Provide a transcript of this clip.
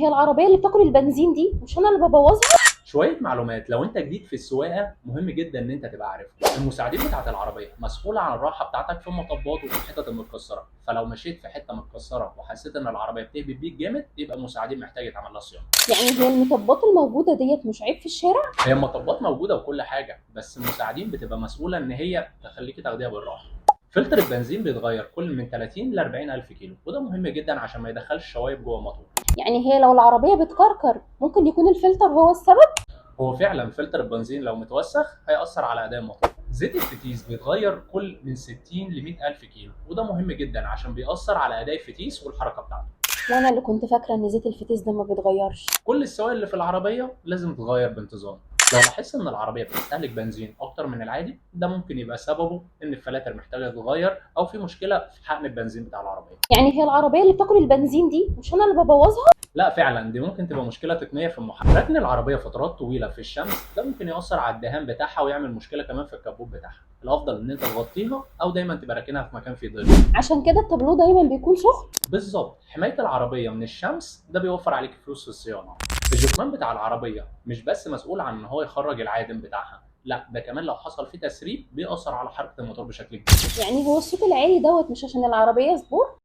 هي العربية اللي بتاكل البنزين دي مش أنا اللي ببوظها؟ شويه معلومات لو انت جديد في السواقه مهم جدا ان انت تبقى عارفها. المساعدين بتاعت العربيه مسؤوله عن الراحه بتاعتك في المطبات وفي الحتت المتكسره، فلو مشيت في حته متكسره وحسيت ان العربيه بتهبط بيك جامد يبقى المساعدين محتاج يتعمل لها صيانه. يعني هي المطبات الموجودة ديت مش عيب في الشارع؟ هي المطبات موجوده وكل حاجه، بس المساعدين بتبقى مسؤوله ان هي تخليكي تاخديها بالراحه. فلتر البنزين بيتغير كل من 30 ل 40 الف كيلو، وده مهم جدا عشان ما يدخلش شوايب جوه الموتور. يعني هي لو العربية بتكركر ممكن يكون الفلتر هو السبب؟ هو فعلا فلتر البنزين لو متوسخ هيأثر على أداء الموتور. زيت الفتيس بيتغير كل من 60 ل 100 ألف كيلو، وده مهم جدا عشان بيأثر على أداء الفتيس والحركة بتاعته. وأنا اللي كنت فاكرة إن زيت الفتيس ده ما بيتغيرش. كل السوائل اللي في العربية لازم تتغير بانتظام. لو لاحظت إن العربية بتستهلك بنزين أكتر من العادي ده ممكن يبقى سببه إن الفلاتر محتاجة تتغير أو في مشكلة في حقن البنزين بتاع العربية. يعني هي العربية اللي بتاكل البنزين دي مش أنا اللي ببوظها؟ لا فعلا دي ممكن تبقى مشكله تقنيه في المحرك. ركن العربيه فترات طويله في الشمس ده ممكن ياثر على الدهان بتاعها ويعمل مشكله كمان في الكبوت بتاعها. الافضل ان انت تغطيها او دايما تبقى راكنها في مكان فيه ظل. عشان كده التابلو دايما بيكون سخن. بالظبط، حمايه العربيه من الشمس ده بيوفر عليك فلوس في الصيانه. الجثمان بتاع العربيه مش بس مسؤول عن ان هو يخرج العادم بتاعها، لا ده كمان لو حصل فيه تسريب بيأثر على حركه الموتور بشكل كبير. يعني هو الصوت العالي دوت مش عشان العربية سبور؟